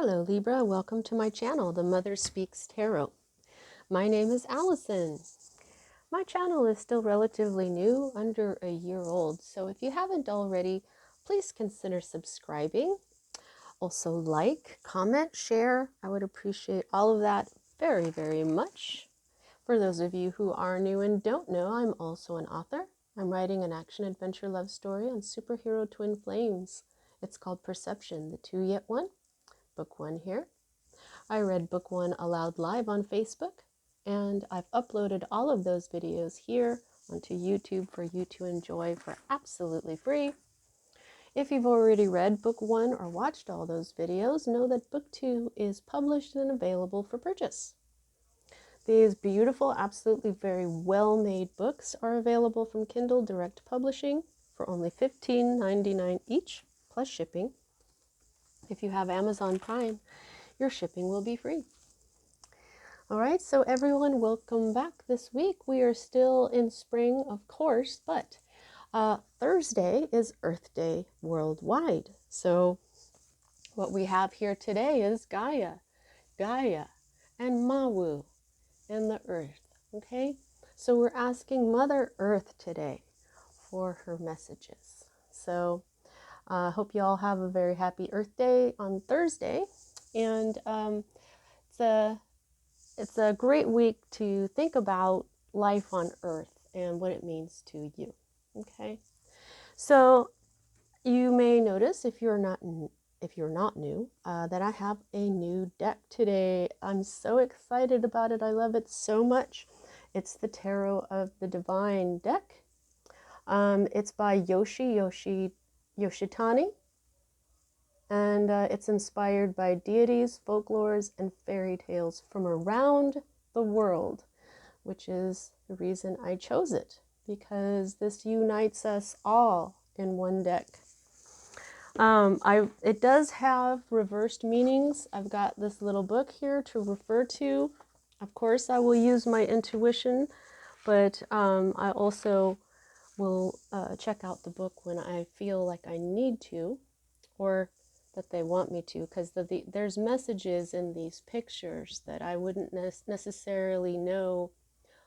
Hello Libra, welcome to my channel, The Mother Speaks Tarot. My name is Allison. My channel is still relatively new, under a year old, so if you haven't already, please consider subscribing. Also like, comment, share. I would appreciate all of that very, very much. For those of you who are new and don't know, I'm also an author. I'm writing an action-adventure love story on superhero twin flames. It's called Perception, the Two Yet One. Book 1 here. I read book 1 aloud live on Facebook, and I've uploaded all of those videos here onto YouTube for you to enjoy for absolutely free. If you've already read book 1 or watched all those videos, know that book 2 is published and available for purchase. These beautiful, absolutely very well-made books are available from Kindle Direct Publishing for only $15.99 each, plus shipping. If you have Amazon Prime, your shipping will be free. All right, so everyone, welcome back. This week we are still in spring, of course, but Thursday is Earth Day worldwide. So what we have here today is Gaia, and Mawu, and the Earth, okay? So we're asking Mother Earth today for her messages. So I hope you all have a very happy Earth Day on Thursday, and it's a great week to think about life on Earth and what it means to you. Okay, so you may notice if you're not new, that I have a new deck today. I'm so excited about it. I love it so much. It's the Tarot of the Divine deck. It's by Yoshitani. And it's inspired by deities, folklores, and fairy tales from around the world, which is the reason I chose it, because this unites us all in one deck. It does have reversed meanings. I've got this little book here to refer to. Of course, I will use my intuition, but I also will check out the book when I feel like I need to, or that they want me to, because there's messages in these pictures that I wouldn't necessarily know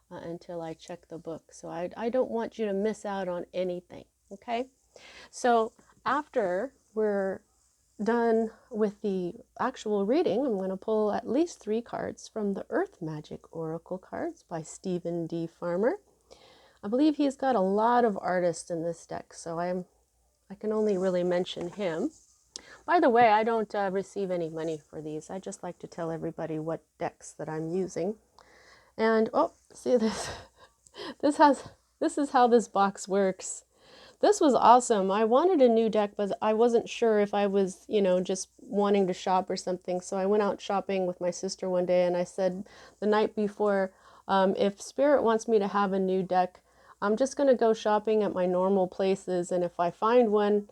until I check the book. So I don't want you to miss out on anything, okay? So after we're done with the actual reading, I'm going to pull at least 3 cards from the Earth Magic Oracle cards by Stephen D. Farmer. I believe he's got a lot of artists in this deck, so I can only really mention him. By the way, I don't receive any money for these. I just like to tell everybody what decks that I'm using. And oh, see this? This is how this box works. This was awesome. I wanted a new deck, but I wasn't sure if I was, just wanting to shop or something. So I went out shopping with my sister one day, and I said the night before, if Spirit wants me to have a new deck, I'm just going to go shopping at my normal places, and if I find one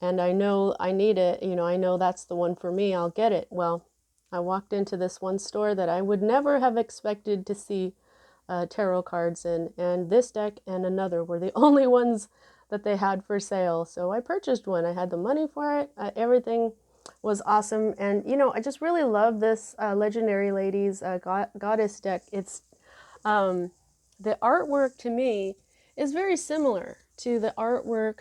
and I know I need it, I know that's the one for me, I'll get it. Well, I walked into this one store that I would never have expected to see tarot cards in, and this deck and another were the only ones that they had for sale. So I purchased one. I had the money for it. Everything was awesome. And, I just really love this Legendary Ladies Goddess deck. It's the artwork to me is very similar to the artwork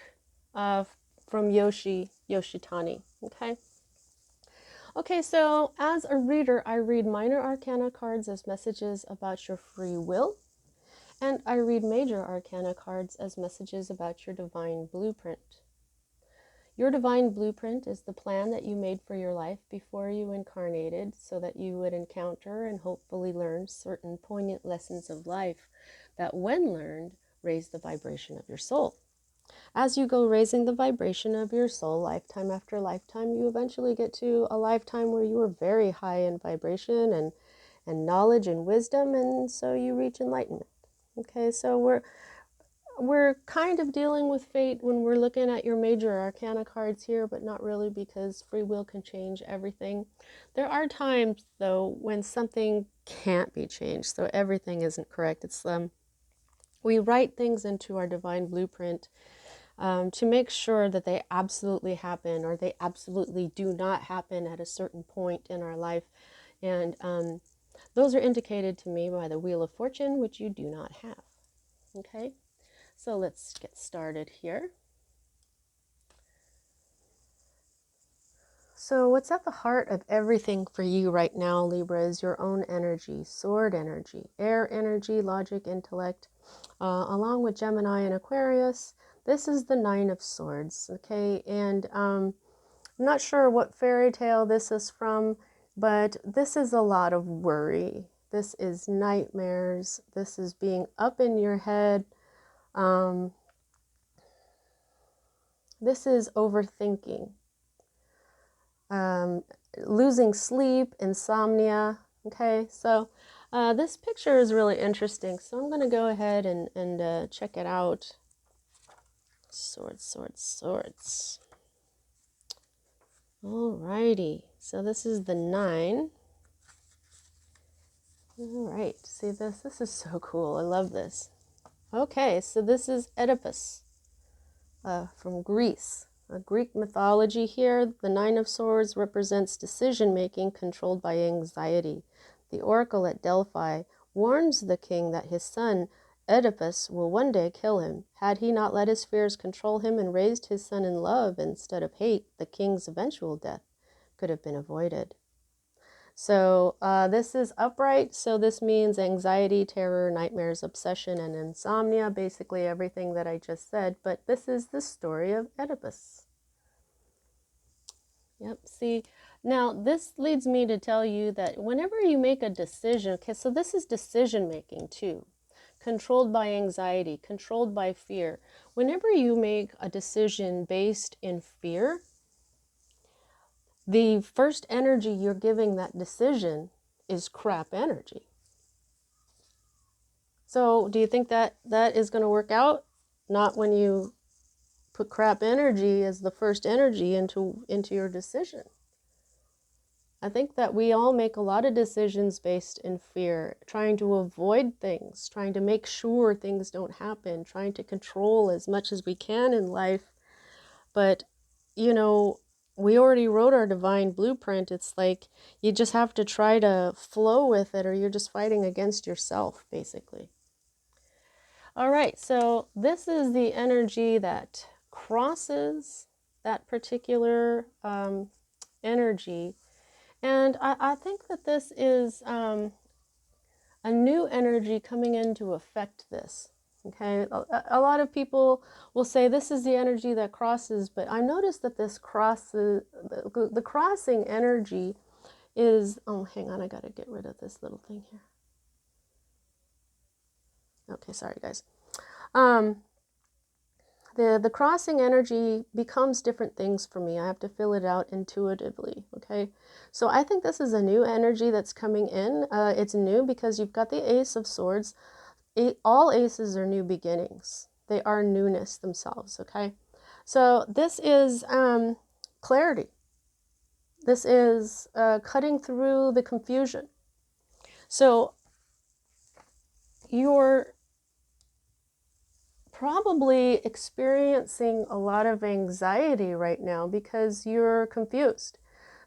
from Yoshitani, okay, so as a reader, I read minor arcana cards as messages about your free will, and I read major arcana cards as messages about your divine blueprint. Your divine blueprint is the plan that you made for your life before you incarnated, so that you would encounter and hopefully learn certain poignant lessons of life that, when learned, raise the vibration of your soul. As you go raising the vibration of your soul lifetime after lifetime, you eventually get to a lifetime where you are very high in vibration and knowledge and wisdom, and so you reach enlightenment. Okay, so we're kind of dealing with fate when we're looking at your major arcana cards here, but not really, because free will can change everything. There are times, though, when something can't be changed, so everything isn't correct. It's we write things into our divine blueprint to make sure that they absolutely happen or they absolutely do not happen at a certain point in our life. And those are indicated to me by the Wheel of Fortune, which you do not have. Okay, so let's get started here. So what's at the heart of everything for you right now, Libra, is your own energy, sword energy, air energy, logic, intellect, along with Gemini and Aquarius. This is the Nine of Swords, okay? And I'm not sure what fairy tale this is from, but this is a lot of worry. This is nightmares. This is being up in your head. This is overthinking. Losing sleep, insomnia. Okay, so this picture is really interesting. So I'm going to go ahead and check it out. Swords, swords, swords. Alrighty, so this is the 9. Alright, see this? This is so cool. I love this. Okay, so this is Oedipus from Greece. Greek mythology here, the 9 of Swords represents decision-making controlled by anxiety. The oracle at Delphi warns the king that his son, Oedipus, will one day kill him. Had he not let his fears control him and raised his son in love instead of hate, the king's eventual death could have been avoided. So this is upright, so this means anxiety, terror, nightmares, obsession, and insomnia, basically everything that I just said, but this is the story of Oedipus. Yep, see, now this leads me to tell you that whenever you make a decision, okay, so this is decision making too, controlled by anxiety, controlled by fear. Whenever you make a decision based in fear, the first energy you're giving that decision is crap energy. So do you think that that is going to work out? Not when you put crap energy as the first energy into your decision. I think that we all make a lot of decisions based in fear, trying to avoid things, trying to make sure things don't happen, trying to control as much as we can in life. But, you know, we already wrote our divine blueprint. It's like you just have to try to flow with it, or you're just fighting against yourself, basically. All right, so this is the energy that crosses that particular energy. And I think that this is a new energy coming in to affect this. Okay, a lot of people will say this is the energy that crosses, but I noticed that this crosses, the crossing energy is, oh, hang on, I gotta get rid of this little thing here. Okay, sorry guys. The crossing energy becomes different things for me. I have to fill it out intuitively, okay? So I think this is a new energy that's coming in. It's new because you've got the Ace of Swords. All aces are new beginnings. They are newness themselves, okay? So this is clarity. This is cutting through the confusion. So you're probably experiencing a lot of anxiety right now because you're confused.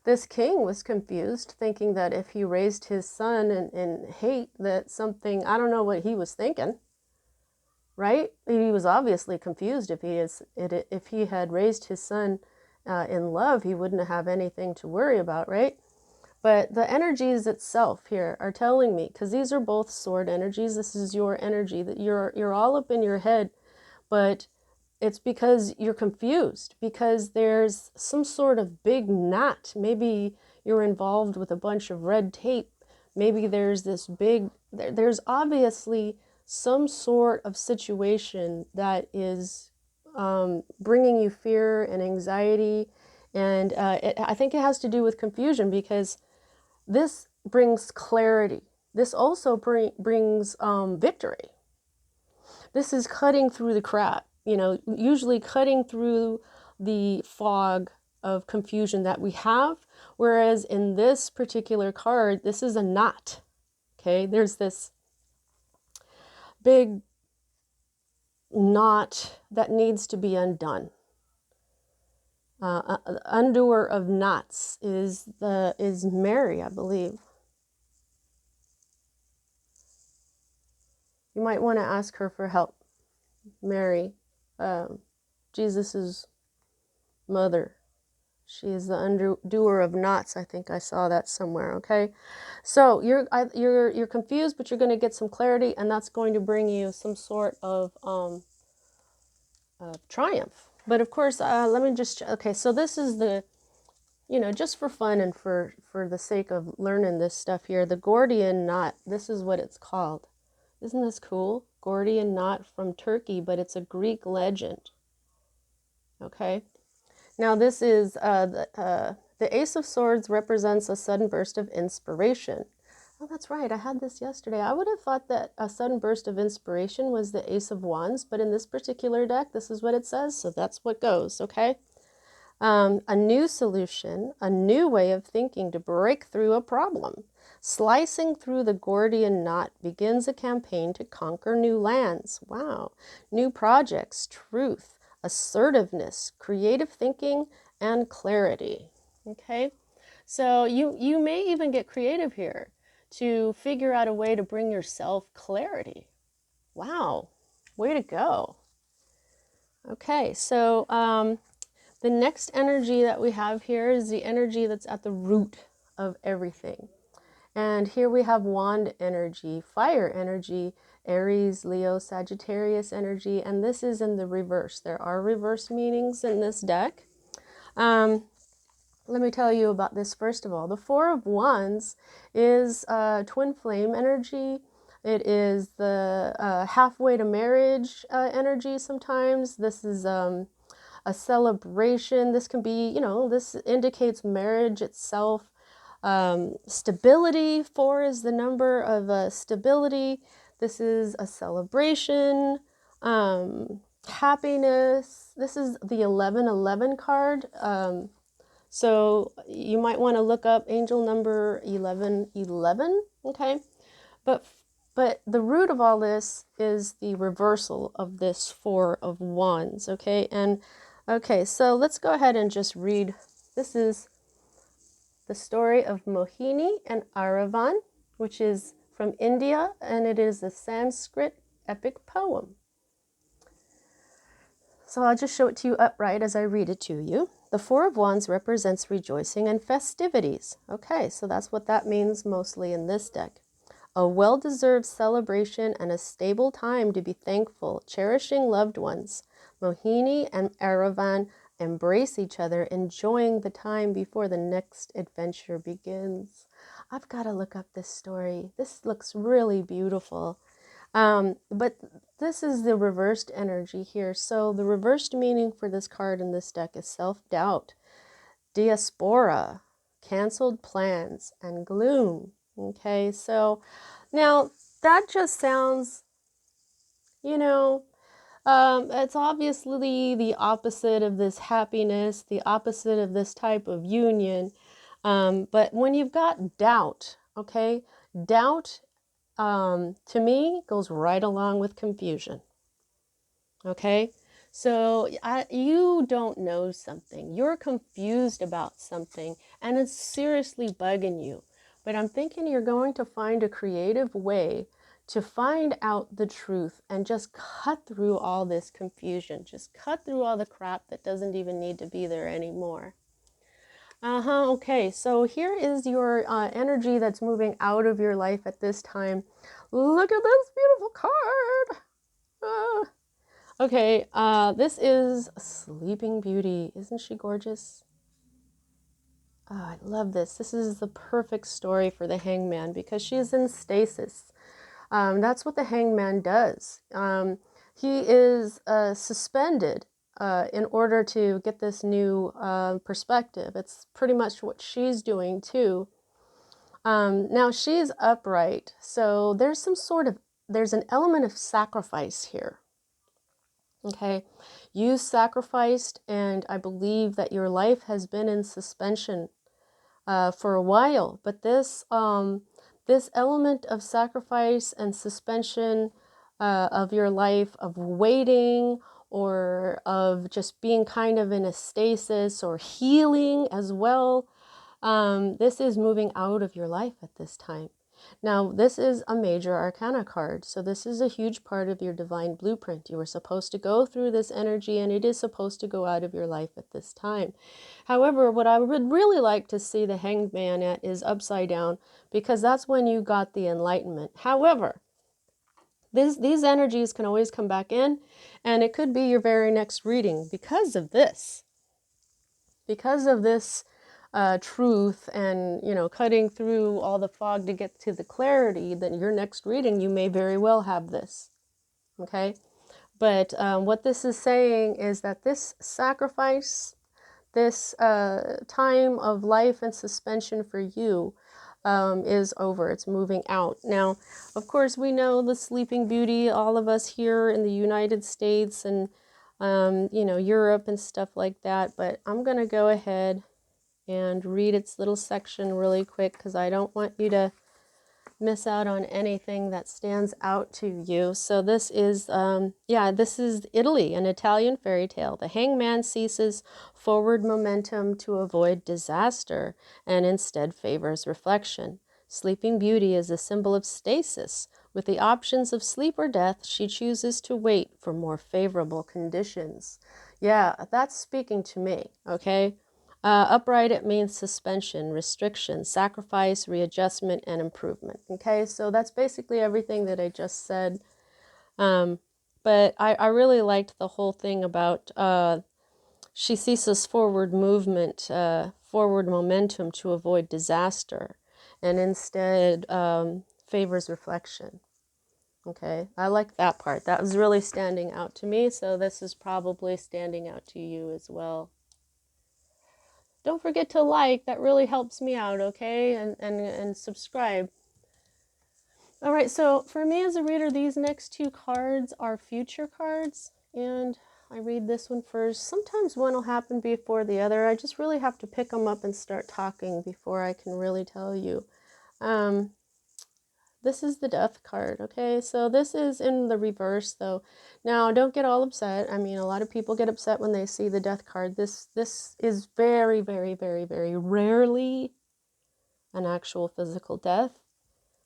This king was confused, thinking that if he raised his son in hate, that something, I don't know what he was thinking, right? He was obviously confused. If he had raised his son in love, he wouldn't have anything to worry about, right? But the energies itself here are telling me, because these are both sword energies, this is your energy, that you're all up in your head, but it's because you're confused, because there's some sort of big knot. Maybe you're involved with a bunch of red tape. Maybe there's this big, there's obviously some sort of situation that is bringing you fear and anxiety. And I think it has to do with confusion, because this brings clarity. This also brings victory. This is cutting through the crap, you know, usually cutting through the fog of confusion that we have. Whereas in this particular card, this is a knot, okay? There's this big knot that needs to be undone. Undoer of knots is Mary, I believe. You might want to ask her for help. Mary, Jesus's mother. She is the undoer of knots. I think I saw that somewhere. Okay, so you're confused, but you're going to get some clarity, and that's going to bring you some sort of triumph. But of course, let me just, okay, so this is the, just for fun and for the sake of learning this stuff here, the Gordian knot, this is what it's called. Isn't this cool? Gordian knot from Turkey, but it's a Greek legend. Okay. Now this is, the Ace of Swords represents a sudden burst of inspiration. Oh, that's right. I had this yesterday. I would have thought that a sudden burst of inspiration was the Ace of Wands, but in this particular deck, this is what it says, so that's what goes, okay? A new solution, a new way of thinking to break through a problem. Slicing through the Gordian knot begins a campaign to conquer new lands. Wow. New projects, truth, assertiveness, creative thinking, and clarity. Okay? So you may even get creative here to figure out a way to bring yourself clarity. Wow. Way to go. Okay, so the next energy that we have here is the energy that's at the root of everything. And here we have wand energy, fire energy, Aries, Leo, Sagittarius energy, and this is in the reverse. There are reverse meanings in this deck. Let me tell you about this first of all. The Four of Wands is twin flame energy. It is the halfway to marriage energy sometimes. This is a celebration. This can be, this indicates marriage itself. Stability, 4 is the number of stability. This is a celebration. Happiness. This is the 1111 card. So you might want to look up angel number 1111, okay? But the root of all this is the reversal of this 4 of Wands, okay? And okay, so let's go ahead and just read. This is the story of Mohini and Aravan, which is from India, and it is a Sanskrit epic poem. So I'll just show it to you upright as I read it to you. The Four of Wands represents rejoicing and festivities. Okay, so that's what that means mostly in this deck. A well-deserved celebration and a stable time to be thankful, cherishing loved ones. Mohini and Aravan embrace each other, enjoying the time before the next adventure begins. I've got to look up this story. This looks really beautiful. But this is the reversed energy here. So the reversed meaning for this card in this deck is self-doubt, diaspora, canceled plans, and gloom. Okay, so now that just sounds, it's obviously the opposite of this happiness, the opposite of this type of union. But when you've got doubt, okay, doubt to me goes right along with confusion. Okay, so you don't know something, you're confused about something, and it's seriously bugging you. But I'm thinking you're going to find a creative way to find out the truth and just cut through all this confusion, just cut through all the crap that doesn't even need to be there anymore. Okay, so here is your energy that's moving out of your life at this time. Look at this beautiful card. Okay, this is Sleeping Beauty. Isn't she gorgeous? Oh, I love this. This is the perfect story for the hangman because she is in stasis. That's what the hangman does. He is suspended in order to get this new perspective. It's pretty much what she's doing too. Now she's upright, so there's an element of sacrifice here. Okay, you sacrificed, and I believe that your life has been in suspension for a while. But this element of sacrifice and suspension of your life of waiting, or of just being kind of in a stasis, or healing as well. This is moving out of your life at this time. Now, this is a major arcana card, so this is a huge part of your divine blueprint. You were supposed to go through this energy, and it is supposed to go out of your life at this time. However, what I would really like to see the Hanged Man at is upside down, because that's when you got the enlightenment. However, these energies can always come back in, and it could be your very next reading because of this. Because of this truth, and cutting through all the fog to get to the clarity, that your next reading you may very well have this. Okay, but what this is saying is that this sacrifice, this time of life and suspension for you is over. It's moving out. Now, of course, we know the Sleeping Beauty, all of us here in the United States and Europe and stuff like that, but I'm going to go ahead and read its little section really quick, because I don't want you to miss out on anything that stands out to you. So this is, this is Italy, an Italian fairy tale. The hangman seizes forward momentum to avoid disaster and instead favors reflection. Sleeping Beauty is a symbol of stasis. With the options of sleep or death, she chooses to wait for more favorable conditions. Yeah, that's speaking to me, okay? Upright, it means suspension, restriction, sacrifice, readjustment, and improvement. Okay, so that's basically everything that I just said. But I really liked the whole thing about she ceases forward movement, forward momentum to avoid disaster, and instead favors reflection. Okay, I like that part. That was really standing out to me, so this is probably standing out to you as well. Don't forget to like, that really helps me out, okay? And subscribe. All right, so for me as a reader, these next two cards are future cards, and I read this one first. Sometimes one will happen before the other. I just really have to pick them up and start talking before I can really tell you. This is the Death card, okay? So this is in the reverse, though. Now, don't get all upset. I mean, a lot of people get upset when they see the Death card. This is very, very, very, very rarely an actual physical death,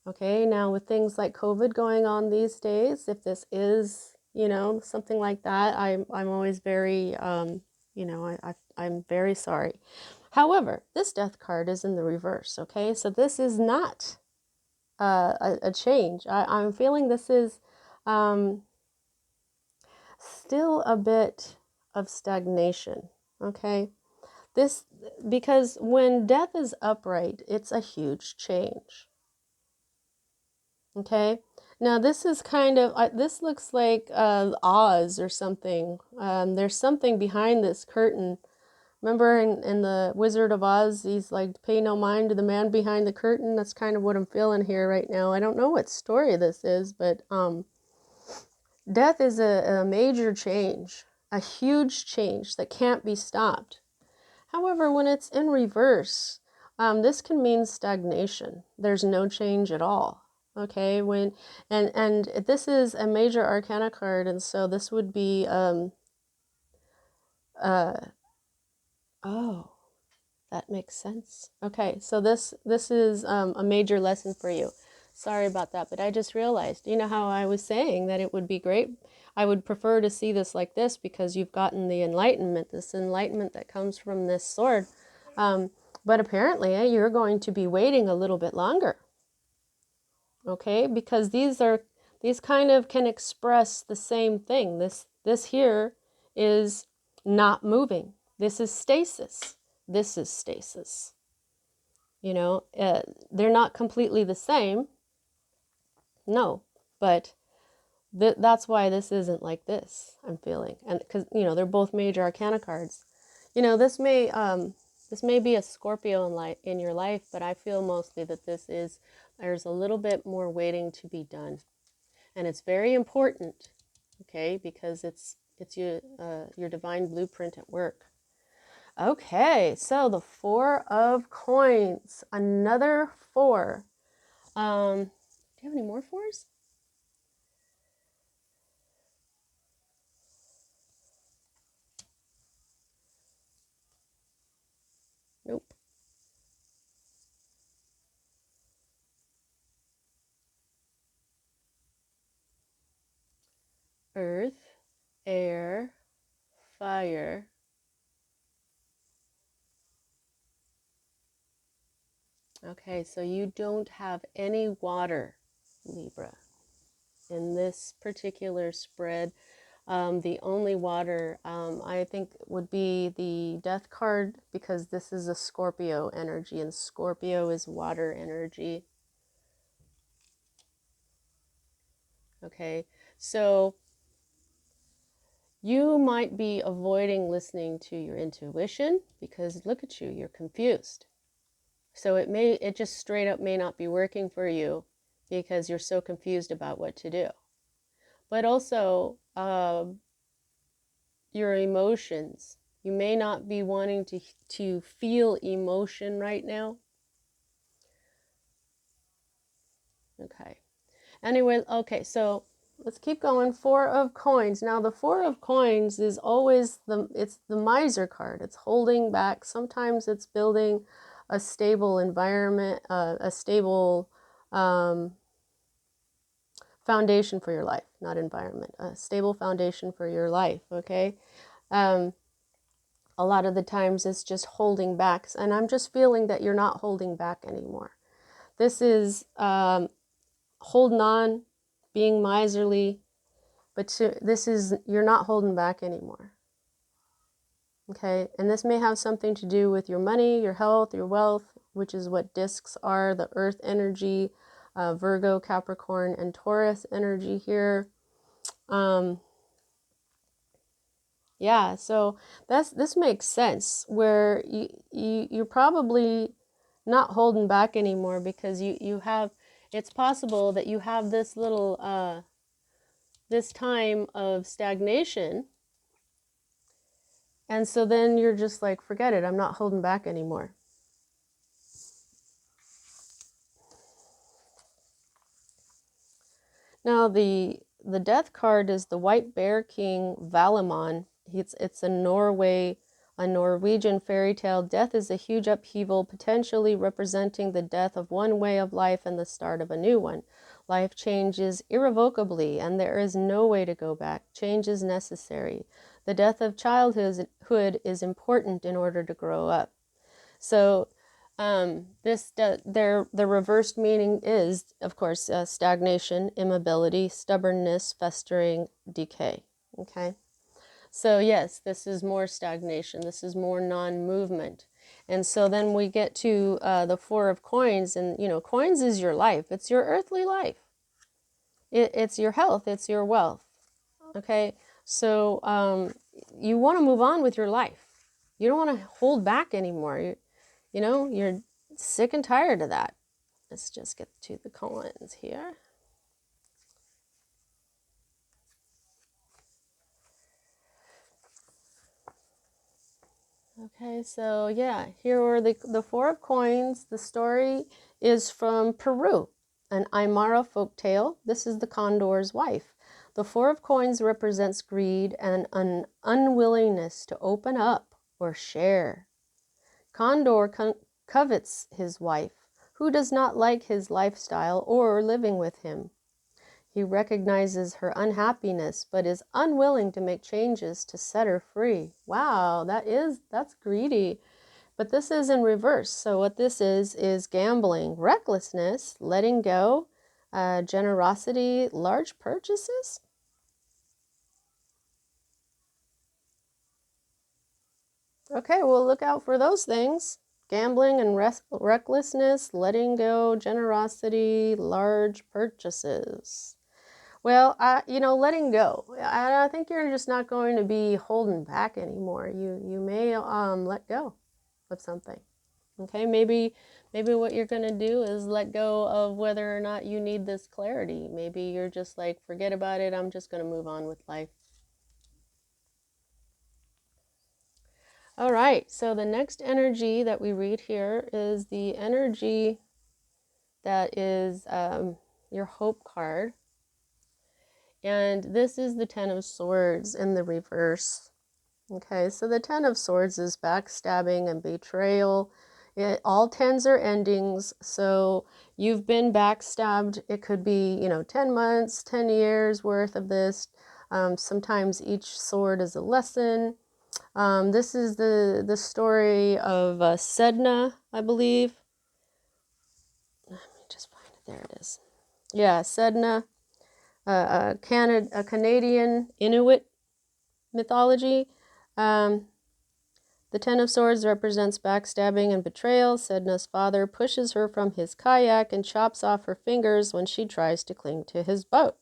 okay? Now, with things like COVID going on these days, if this is, something like that, I'm always very, I'm very sorry. However, this Death card is in the reverse, okay? So this is not a change. I'm feeling this is still a bit of stagnation, okay? This, because when death is upright, it's a huge change, okay? Now this is kind of, this looks like Oz or something. There's something behind this curtain. Remember in the Wizard of Oz, he's like, pay no mind to the man behind the curtain? That's kind of what I'm feeling here right now. I don't know what story this is, but death is a major change, a huge change that can't be stopped. However, when it's in reverse, this can mean stagnation. There's no change at all. Okay, and this is a major arcana card, and so this would be oh, that makes sense. Okay, so this is a major lesson for you. Sorry about that, but I just realized, how I was saying that it would be great. I would prefer to see this like this because you've gotten the enlightenment, this enlightenment that comes from this sword. But apparently you're going to be waiting a little bit longer. Okay, because these kind of can express the same thing. This here is not moving. This is stasis. This is stasis. They're not completely the same. No, but that's why this isn't like this, I'm feeling. And because, they're both major arcana cards. This may be a Scorpio in your life, but I feel mostly that there's a little bit more waiting to be done. And it's very important, okay, because it's your divine blueprint at work. Okay, so the Four of Coins, another 4. Do you have any more 4s? earth, air, fire. Okay, so you don't have any water, Libra, in this particular spread. The only water, I think, would be the death card, because this is a Scorpio energy, and Scorpio is water energy. Okay, so you might be avoiding listening to your intuition because look at you, you're confused. So it just straight up may not be working for you because you're so confused about what to do. But also, your emotions. You may not be wanting to feel emotion right now. Okay. Anyway, okay, so let's keep going. Four of Coins. Now the Four of Coins is always it's the miser card. It's holding back. Sometimes it's building a stable environment, a stable foundation for your life, not environment, a stable foundation for your life, okay? A lot of the times it's just holding back, and I'm just feeling that you're not holding back anymore. This is holding on, being miserly, but you're not holding back anymore. Okay, and this may have something to do with your money, your health, your wealth, which is what discs are, the earth energy, Virgo, Capricorn, and Taurus energy here. Yeah, so this makes sense where you're probably not holding back anymore because you have, it's possible that you have this little this time of stagnation, and so then you're just like, forget it, I'm not holding back anymore. Now the death card is the White Bear King Valimon. It's a Norwegian fairy tale. Death is a huge upheaval, potentially representing the death of one way of life and the start of a new one. Life changes irrevocably, and there is no way to go back. Change is necessary. The death of childhood is important in order to grow up. So the reversed meaning is, of course, stagnation, immobility, stubbornness, festering, decay. Okay. So yes, this is more stagnation. This is more non-movement. And so then we get to the Four of Coins, and coins is your life. It's your earthly life. It's your health. It's your wealth. Okay. So you want to move on with your life. You don't want to hold back anymore. You're sick and tired of that. Let's just get to the coins here. Okay, so yeah, here are the Four of Coins. The story is from Peru, an Aymara folk tale. This is the condor's wife. The Four of Coins represents greed and an unwillingness to open up or share. Condor covets his wife, who does not like his lifestyle or living with him. He recognizes her unhappiness, but is unwilling to make changes to set her free. Wow, that's greedy. But this is in reverse. So what this is gambling, recklessness, letting go, generosity, large purchases. Okay, well, look out for those things. Gambling and recklessness, letting go, generosity, large purchases. Well, letting go. I think you're just not going to be holding back anymore. You may let go of something. Okay, maybe what you're going to do is let go of whether or not you need this clarity. Maybe you're just like, forget about it. I'm just going to move on with life. All right, so the next energy that we read here is the energy that is your hope card. And this is the Ten of Swords in the reverse. Okay, so the Ten of Swords is backstabbing and betrayal. All tens are endings, so you've been backstabbed. It could be, 10 months, 10 years worth of this. Sometimes each sword is a lesson. This is the story of Sedna, I believe. Let me just find it. There it is. Yeah, Sedna, a Canadian Inuit mythology. The Ten of Swords represents backstabbing and betrayal. Sedna's father pushes her from his kayak and chops off her fingers when she tries to cling to his boat.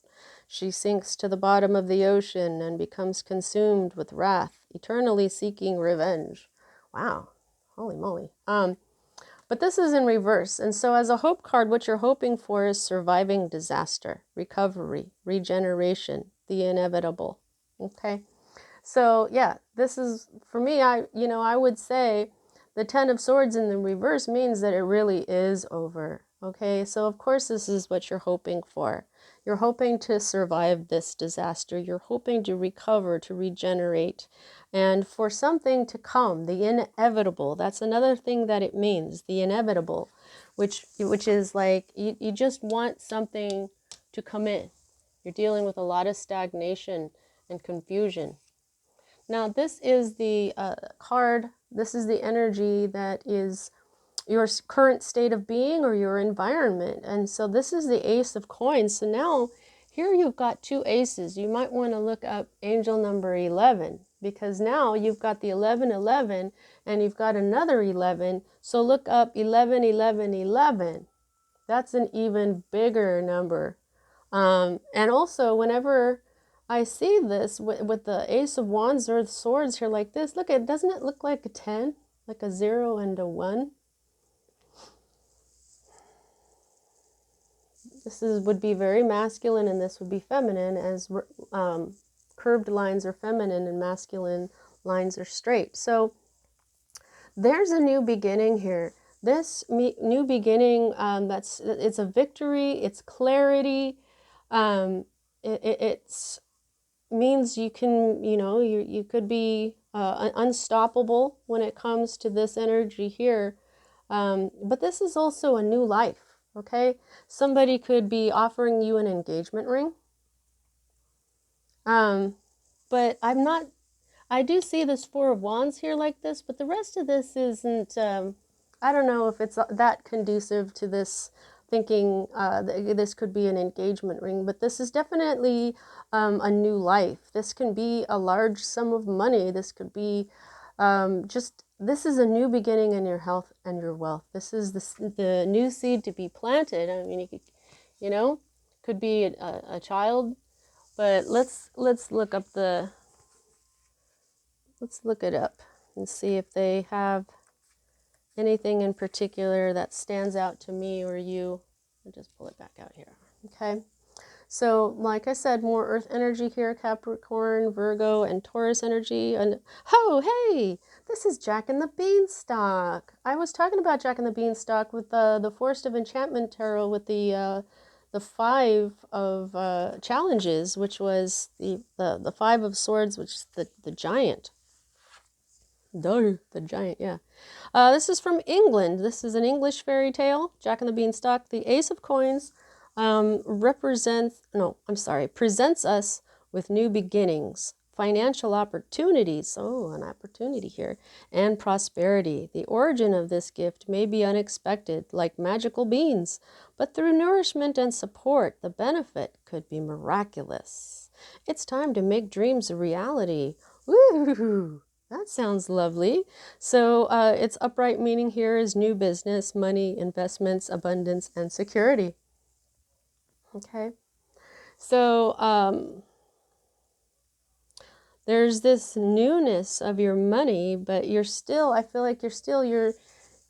She sinks to the bottom of the ocean and becomes consumed with wrath, eternally seeking revenge. Wow, holy moly. But this is in reverse. And so as a hope card, what you're hoping for is surviving disaster, recovery, regeneration, the inevitable. Okay? So yeah, this is, for me, I would say the Ten of Swords in the reverse means that it really is over. Okay? So of course this is what you're hoping for. You're hoping to survive this disaster. You're hoping to recover, to regenerate, and for something to come, the inevitable. That's another thing that it means, the inevitable, which is like you just want something to come in. You're dealing with a lot of stagnation and confusion. Now, this is the card, this is the energy that is your current state of being or your environment. And so this is the Ace of Coins. So now here you've got two aces. You might want to look up angel number 11, because now you've got the 1111 and you've got another 11. So look up 111111. That's an even bigger number. And also whenever I see this with the Ace of Wands or the swords here like this, look, doesn't it look like a 10? Like a 0 and a 1? This would be very masculine and this would be feminine, as curved lines are feminine and masculine lines are straight. So there's a new beginning here. This new beginning, it's a victory, it's clarity, it's means you can, you could be unstoppable when it comes to this energy here. But this is also a new life. Okay, somebody could be offering you an engagement ring. But I do see this Four of Wands here like this, but the rest of this isn't, I don't know if it's that conducive to this thinking this could be an engagement ring, but this is definitely a new life. This can be a large sum of money. This could be this is a new beginning in your health and your wealth. This is the new seed to be planted. I mean, could be a child, but let's look up let's look it up and see if they have anything in particular that stands out to me or you. I'll just pull it back out here. Okay. So, like I said, more earth energy here, Capricorn, Virgo, and Taurus energy. And oh, hey, this is Jack and the Beanstalk. I was talking about Jack and the Beanstalk with the Forest of Enchantment Tarot with the 5 of challenges, which was the 5 of Swords, which is the giant. The giant, yeah. This is from England. This is an English fairy tale, Jack and the Beanstalk. The Ace of Coins presents us with new beginnings, financial opportunities, an opportunity here, and prosperity. The origin of this gift may be unexpected, like magical beans, but through nourishment and support, the benefit could be miraculous. It's time to make dreams a reality. Woo! That sounds lovely. So its upright meaning here is new business, money, investments, abundance, and security. Okay. So there's this newness of your money, but you're still, I feel like you're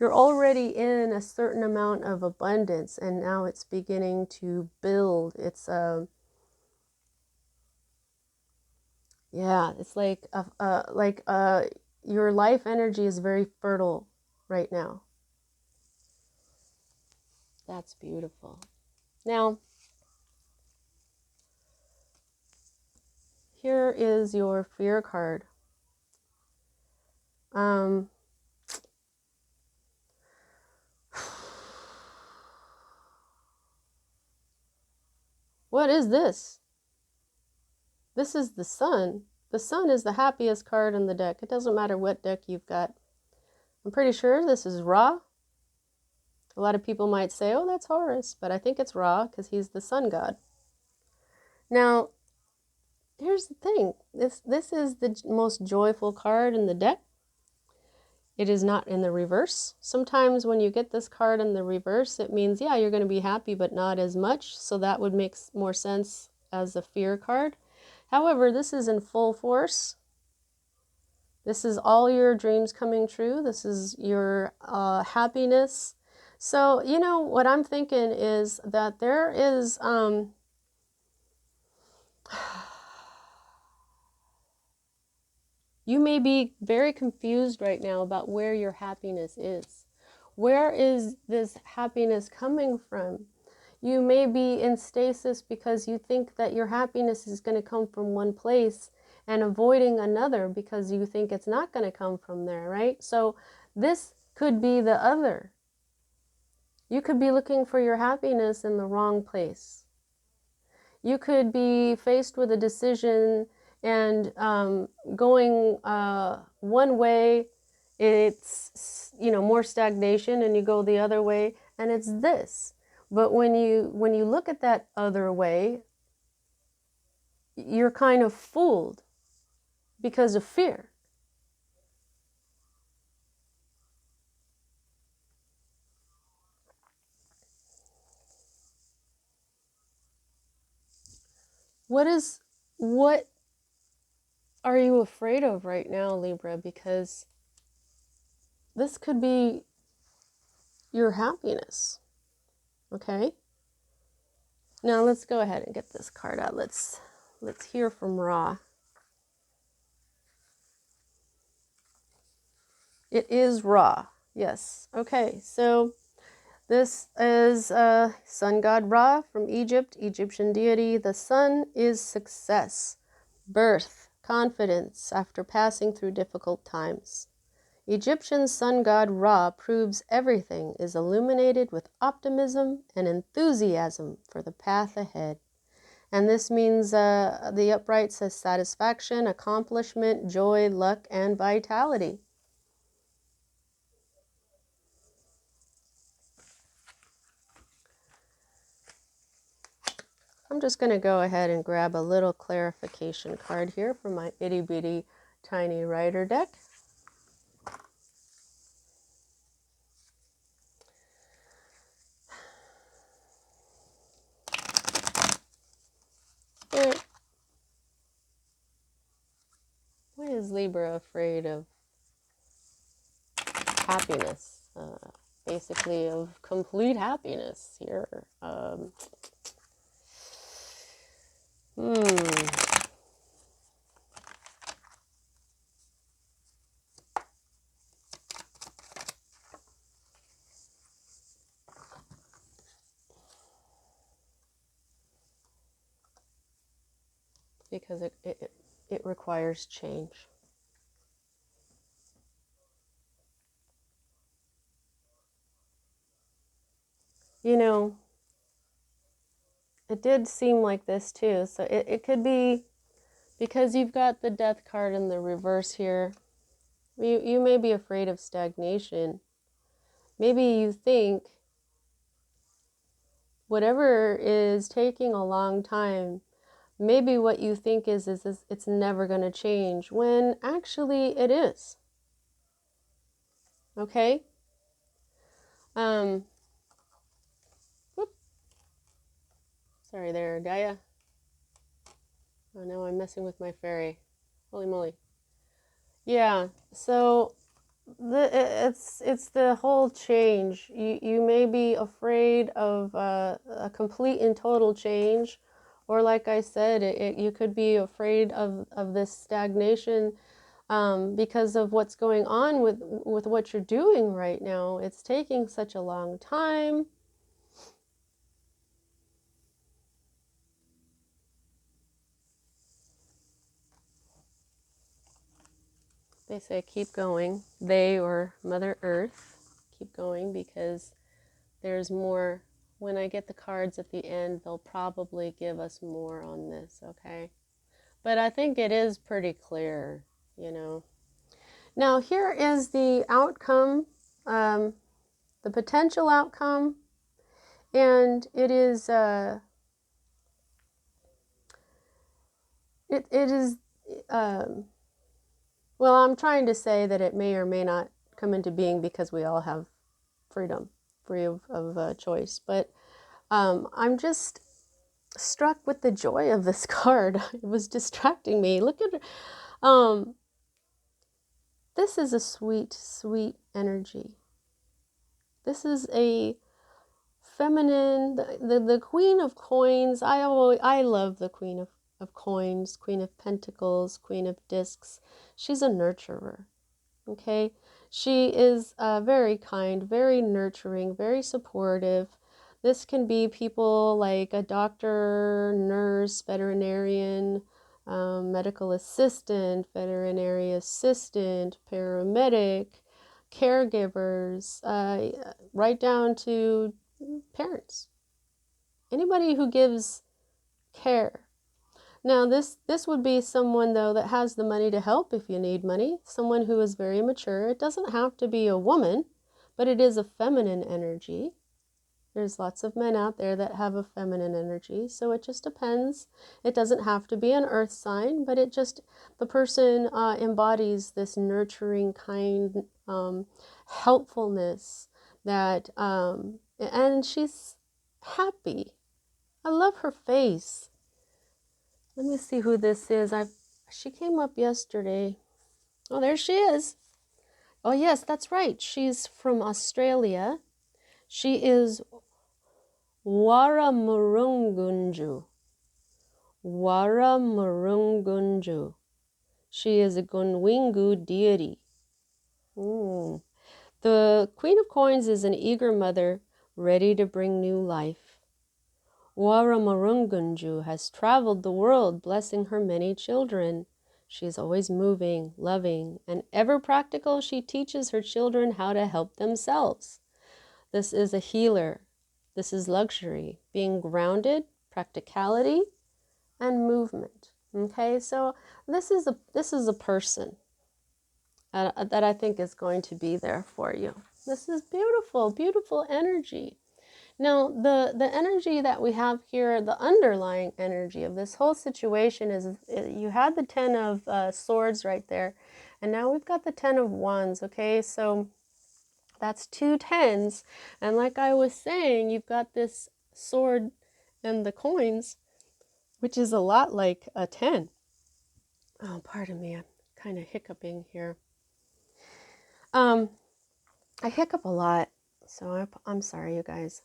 already in a certain amount of abundance, and now it's beginning to build. It's yeah, it's like your life energy is very fertile right now. That's beautiful. Now, here is your fear card. What is this? This is the Sun. The Sun is the happiest card in the deck. It doesn't matter what deck you've got. I'm pretty sure this is Ra. A lot of people might say, oh, that's Horus, but I think it's Ra because he's the sun god. Now, here's the thing. This is the most joyful card in the deck. It is not in the reverse. Sometimes when you get this card in the reverse, it means, yeah, you're going to be happy, but not as much. So that would make more sense as a fear card. However, this is in full force. This is all your dreams coming true. This is your happiness. So, you know, what I'm thinking is that there is... You may be very confused right now about where your happiness is. Where is this happiness coming from? You may be in stasis because you think that your happiness is going to come from one place and avoiding another because you think it's not going to come from there, right? So this could be the other. You could be looking for your happiness in the wrong place. You could be faced with a decision and going one way, it's, you know, more stagnation, and you go the other way, and it's this. But when you look at that other way, you're kind of fooled because of fear. What are you afraid of right now, Libra? Because this could be your happiness. Okay? Now let's go ahead and get this card out. Let's hear from Ra. It is Ra. Yes. Okay. So this is sun god Ra from Egypt, Egyptian deity. The sun is success, birth, confidence after passing through difficult times. Egyptian sun god Ra proves everything is illuminated with optimism and enthusiasm for the path ahead. And this means the upright says satisfaction, accomplishment, joy, luck, and vitality. I'm just going to go ahead and grab a little clarification card here from my itty bitty tiny writer deck. Why is Libra afraid of happiness? Basically of complete happiness here. Because it requires change. You know, it did seem like this too. So it could be because you've got the death card in the reverse here. You may be afraid of stagnation. Maybe you think whatever is taking a long time, maybe what you think is it's never going to change, when actually it is. Okay? Whoop. Sorry there, Gaia. Oh, now I'm messing with my fairy. Holy moly. Yeah, so it's the whole change. You may be afraid of a complete and total change, or like I said, you could be afraid of this stagnation because of what's going on with what you're doing right now. It's taking such a long time. They say keep going. They, or Mother Earth, keep going, because there's more. When I get the cards at the end, they'll probably give us more on this, okay? but I think it is pretty clear, you know. Now here is the outcome, the potential outcome, and it is it is well, I'm trying to say that it may or may not come into being because we all have freedom, free of choice. But I'm just struck with the joy of this card. It was distracting me. Look at it. This is a sweet, sweet energy. This is a feminine, the Queen of Coins. I love the Queen of Coins, Queen of Pentacles, Queen of Discs. She's a nurturer. Okay, she is very kind, very nurturing, very supportive. This can be people like a doctor, nurse, veterinarian, medical assistant, veterinary assistant, paramedic, caregivers, right down to parents. Anybody who gives care. Now, this would be someone, though, that has the money to help if you need money. Someone who is very mature. It doesn't have to be a woman, but it is a feminine energy. There's lots of men out there that have a feminine energy, so it just depends. It doesn't have to be an earth sign, but it just, the person embodies this nurturing, kind, helpfulness that, and she's happy. I love her face. Let me see who this is. She came up yesterday. Oh, there she is. Oh, yes, that's right. She's from Australia. She is Waramurungunju. Waramurungunju. She is a Gunwingu deity. The Queen of Coins is an eager mother ready to bring new life. Waramurungunju has traveled the world, blessing her many children. She is always moving, loving, and ever practical. She teaches her children how to help themselves. This is a healer. This is luxury, being grounded, practicality, and movement. Okay, so this is a person that I think is going to be there for you. This is beautiful, beautiful energy. Now, the energy that we have here, the underlying energy of this whole situation is, you had the 10 of swords right there, and now we've got the 10 of wands, okay? So that's 2 10s, and like I was saying, you've got this sword and the coins, which is a lot like a 10. Oh, pardon me, I'm kind of hiccuping here. I hiccup a lot, so I'm sorry, you guys.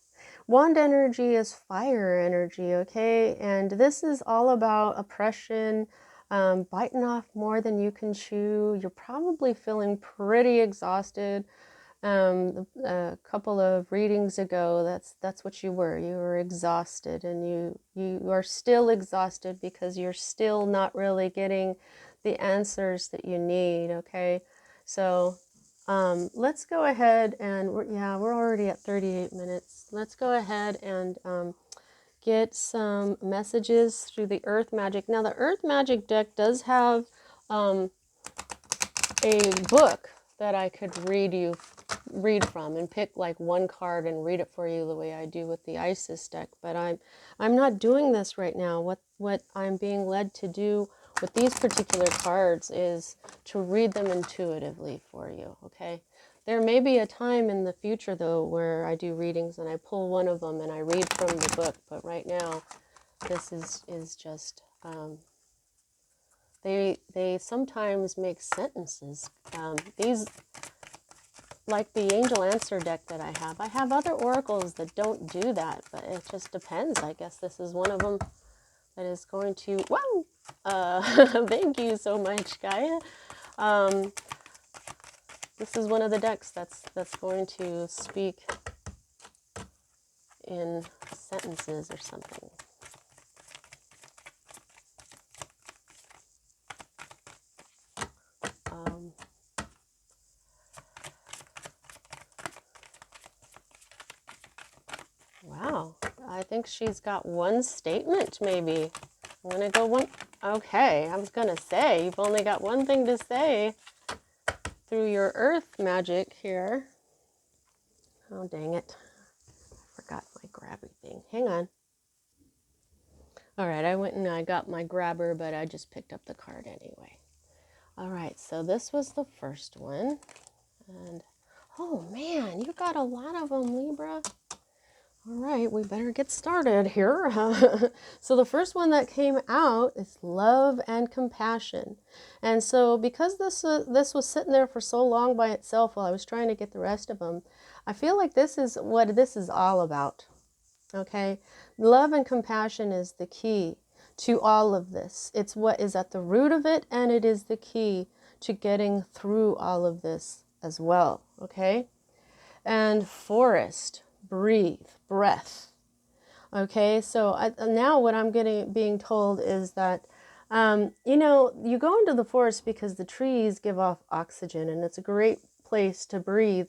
Wand energy is fire energy, okay? And this is all about oppression, biting off more than you can chew. You're probably feeling pretty exhausted. A couple of readings ago, that's what you were. You were exhausted, and you are still exhausted because you're still not really getting the answers that you need, okay? So let's go ahead and, we're already at 38 minutes. Let's go ahead and get some messages through the Earth Magic. Now, the Earth Magic deck does have a book that I could read from and pick like one card and read it for you the way I do with the Isis deck. But I'm not doing this right now. What I'm being led to do with these particular cards is to read them intuitively for you, okay? There may be a time in the future, though, where I do readings and I pull one of them and I read from the book, but right now, this is just, they sometimes make sentences. These, like the Angel Answer deck that I have other oracles that don't do that, but it just depends. I guess this is one of them that is going to, whoa! Thank you so much, Gaia. This is one of the decks that's going to speak in sentences or something. Wow, I think she's got one statement, maybe. I'm gonna go one. Okay, I was gonna say, you've only got one thing to say through your earth magic here. Oh, dang it. I forgot my grabby thing. Hang on. All right, I went and I got my grabber, but I just picked up the card anyway. All right, so this was the first one. And, oh man, you got a lot of them, Libra. All right, we better get started here. So the first one that came out is love and compassion. And so because this was sitting there for so long by itself while I was trying to get the rest of them, I feel like this is what this is all about. Okay, love and compassion is the key to all of this. It's what is at the root of it, and it is the key to getting through all of this as well. Okay, and forest, breathe, breath. Okay, so now what I'm being told is that, you know, you go into the forest because the trees give off oxygen, and it's a great place to breathe.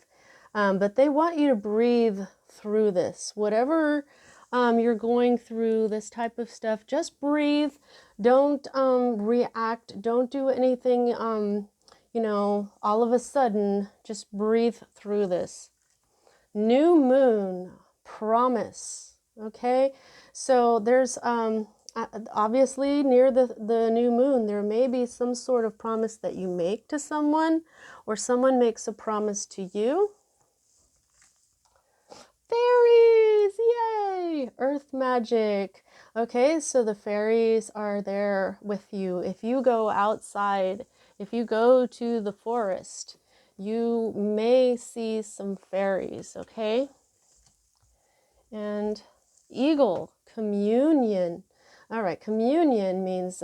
But they want you to breathe through this. Whatever you're going through, this type of stuff, just breathe. Don't react. Don't do anything, you know, all of a sudden. Just breathe through this. New moon, promise. Okay, so there's obviously near the new moon, there may be some sort of promise that you make to someone, or someone makes a promise to you. Fairies, yay! Earth magic. Okay, so the fairies are there with you. If you go outside, if you go to the forest, you may see some fairies, okay? And eagle, communion. All right, communion means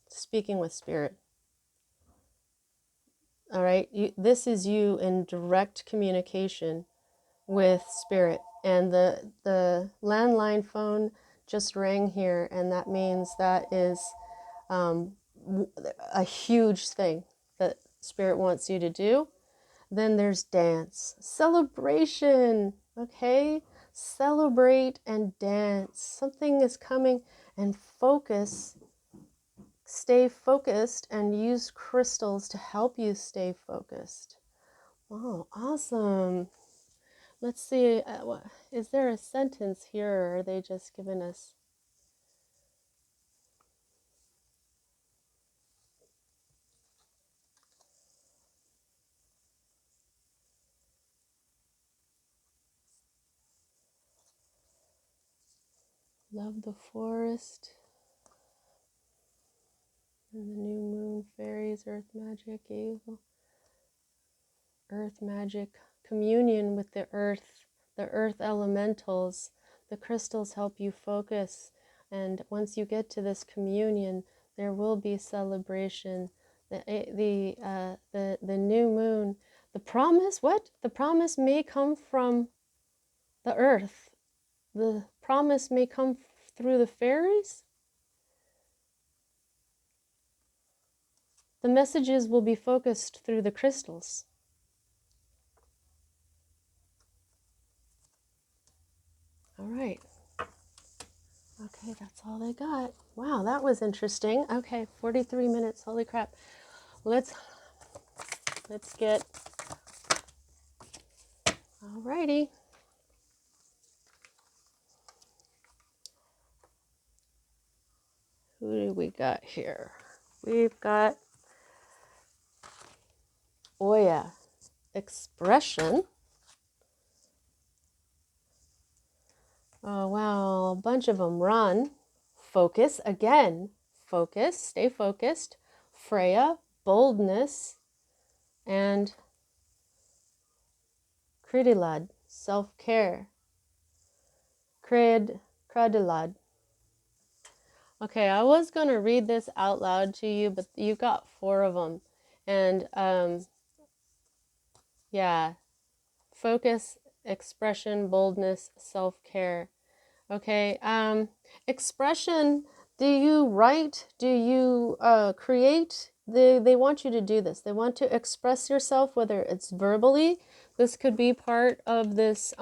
speaking with spirit. All right, this is you in direct communication with spirit. And the landline phone just rang here, and that means that is a huge thing that spirit wants you to do. Then there's dance, celebration, okay? Celebrate and dance. Something is coming, and focus. Stay focused and use crystals to help you stay focused. Oh, awesome. Let's see, is there a sentence here, or are they just giving us? Love the forest, and the new moon, fairies, earth magic, evil, earth magic, communion with the earth elementals. The crystals help you focus, and once you get to this communion, there will be celebration. The new moon, the promise. What? The promise may come from the earth. The promise may come through the fairies. The messages will be focused through the crystals. All right. Okay, that's all they got. Wow, that was interesting. Okay, 43 minutes. Holy crap. Let's get, alrighty. Who do we got here? We've got, oh yeah, expression. Oh wow, a bunch of them. Run, focus, again, focus, stay focused. Freya, boldness, and Cridilad, self-care. Cridilad. Okay, I was going to read this out loud to you, but you got 4 of them. And yeah, focus, expression, boldness, self-care. Okay, expression, do you write? Do you create? They want you to do this. They want to express yourself, whether it's verbally. This could be part of this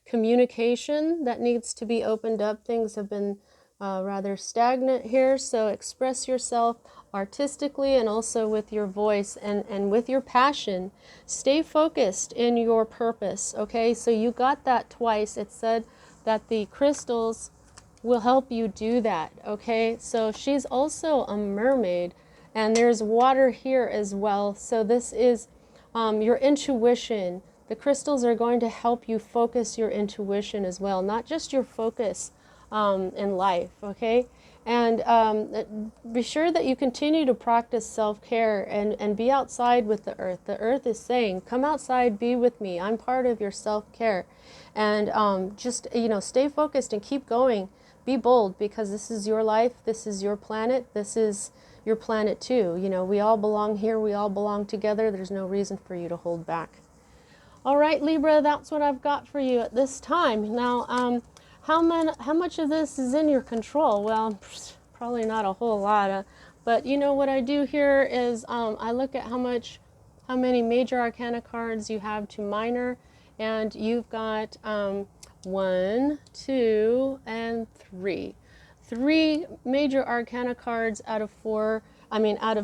communication that needs to be opened up. Things have been rather stagnant here. So express yourself artistically and also with your voice and with your passion. Stay focused in your purpose. Okay, so you got that twice. It said that the crystals will help you do that. Okay, so she's also a mermaid, and there's water here as well. So this is your intuition. The crystals are going to help you focus your intuition as well, not just your focus in life. Okay, and be sure that you continue to practice self-care and be outside with the earth. The earth is saying, come outside, be with me. I'm part of your self-care. And just, stay focused and keep going. Be bold, because this is your life. This is your planet. This is your planet too. We all belong here. We all belong together. There's no reason for you to hold back. All right, Libra, that's what I've got for you at this time. Now, how much of this is in your control? Well, probably not a whole lot. But what I do here is I look at how many major arcana cards you have to minor, and you've got 1, 2, and 3. 3 major arcana cards out of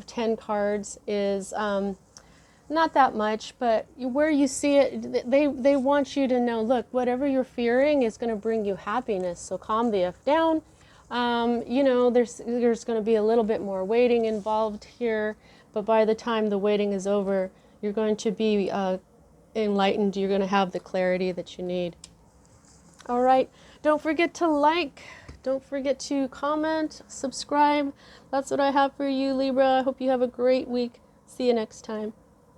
10 cards is not that much, but where you see it, they want you to know, look, whatever you're fearing is going to bring you happiness, so calm the F down. There's going to be a little bit more waiting involved here, but by the time the waiting is over, you're going to be enlightened. You're going to have the clarity that you need. All right, don't forget to like, don't forget to comment, subscribe. That's what I have for you, Libra. I hope you have a great week. See you next time.